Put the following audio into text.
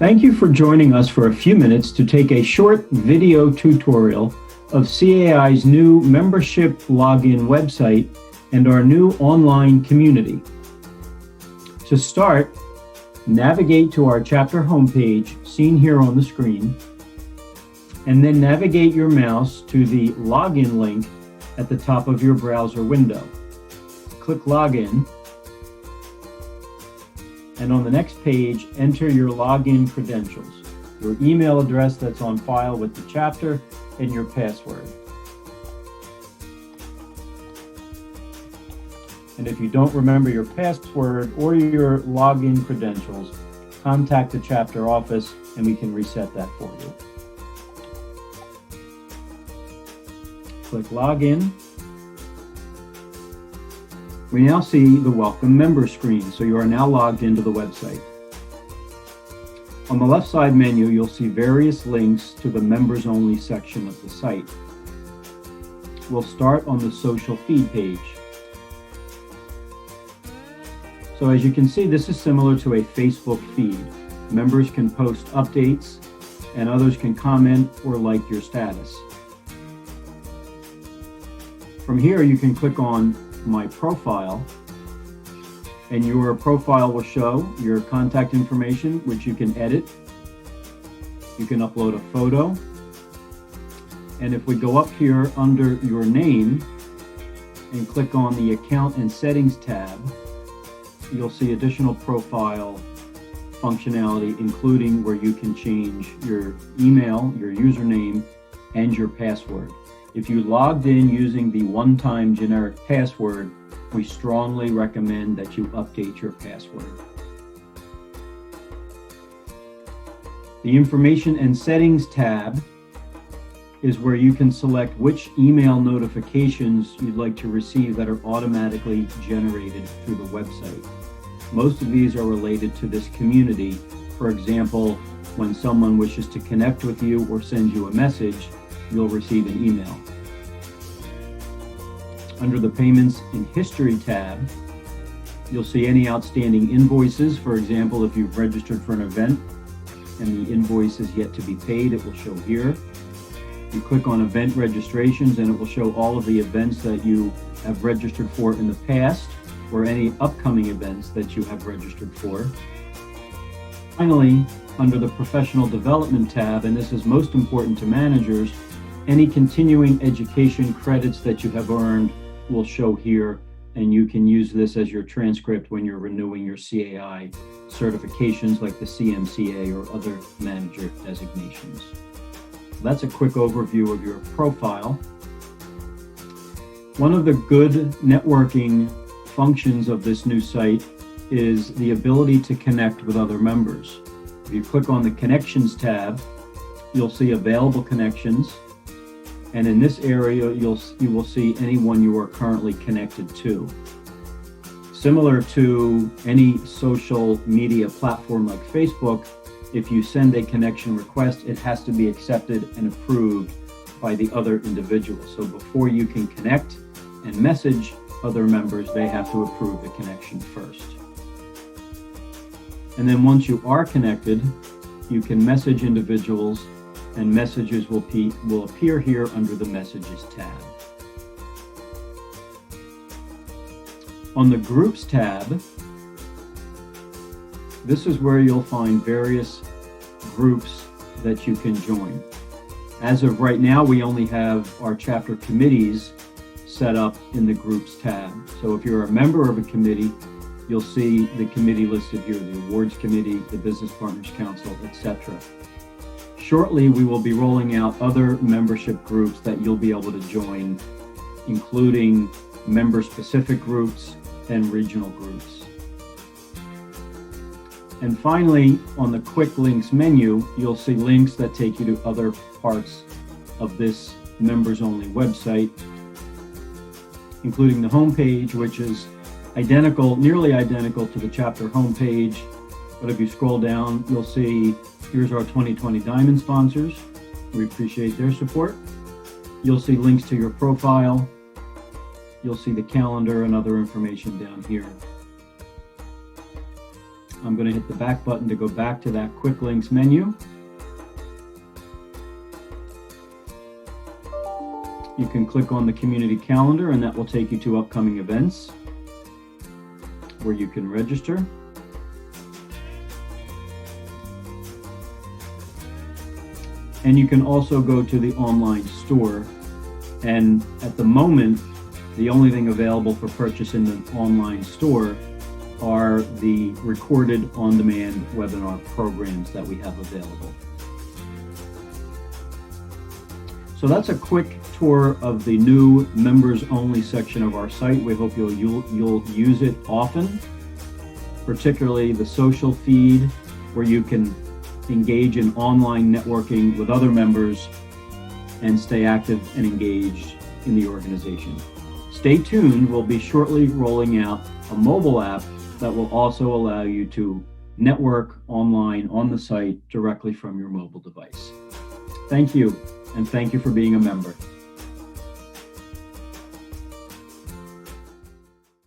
Thank you for joining us for a few minutes to take a short video tutorial of CAI's new membership login website and our new online community. To start, navigate to our chapter homepage, seen here on the screen, and then navigate your mouse to the login link at the top of your browser window. Click Login, and on the next page, enter your login credentials, your email address that's on file with the chapter, and your password. And if you don't remember your password or your login credentials, contact the chapter office and we can reset that for you. Click Login. We now see the Welcome Member screen, so you are now logged into the website. On the left side menu, you'll see various links to the Members Only section of the site. We'll start on the social feed page. So as you can see, this is similar to a Facebook feed. Members can post updates and others can comment or like your status. From here, you can click on My Profile, and your profile will show your contact information, which you can edit. You can upload a photo. And if we go up here under your name and click on the Account and Settings tab, you'll see additional profile functionality, including where you can change your email, your username, and your password. If you logged in using the one-time generic password, we strongly recommend that you update your password. The Information and Settings tab is where you can select which email notifications you'd like to receive that are automatically generated through the website. Most of these are related to this community. For example, when someone wishes to connect with you or send you a message, you'll receive an email. Under the Payments in History tab, you'll see any outstanding invoices. For example, if you've registered for an event and the invoice is yet to be paid, it will show here. You click on Event Registrations and it will show all of the events that you have registered for in the past or any upcoming events that you have registered for. Finally, under the Professional Development tab, and this is most important to managers, any continuing education credits that you have earned will show here, and you can use this as your transcript when you're renewing your CAI certifications like the CMCA or other manager designations. That's a quick overview of your profile. One of the good networking functions of this new site is the ability to connect with other members. If you click on the Connections tab, you'll see available connections. And in this area, you will see anyone you are currently connected to. Similar to any social media platform like Facebook, if you send a connection request, it has to be accepted and approved by the other individual. So before you can connect and message other members, they have to approve the connection first. And then once you are connected, you can message individuals, and messages will appear here under the Messages tab. On the Groups tab, this is where you'll find various groups that you can join. As of right now, we only have our chapter committees set up in the Groups tab. So if you're a member of a committee, you'll see the committee listed here, the Awards Committee, the Business Partners Council, etc. Shortly, we will be rolling out other membership groups that you'll be able to join, including member-specific groups and regional groups. And finally, on the Quick Links menu, you'll see links that take you to other parts of this members-only website, including the homepage, which is nearly identical to the chapter homepage. But if you scroll down, you'll see here's our 2020 Diamond sponsors. We appreciate their support. You'll see links to your profile. You'll see the calendar and other information down here. I'm going to hit the back button to go back to that quick links menu. You can click on the community calendar and that will take you to upcoming events where you can register. And you can also go to the online store. And at the moment, the only thing available for purchase in the online store are the recorded on-demand webinar programs that we have available. So that's a quick tour of the new members-only section of our site. We hope you'll use it often, particularly the social feed where you can engage in online networking with other members and stay active and engaged in the organization. Stay tuned, we'll be shortly rolling out a mobile app that will also allow you to network online on the site directly from your mobile device. Thank you, and thank you for being a member.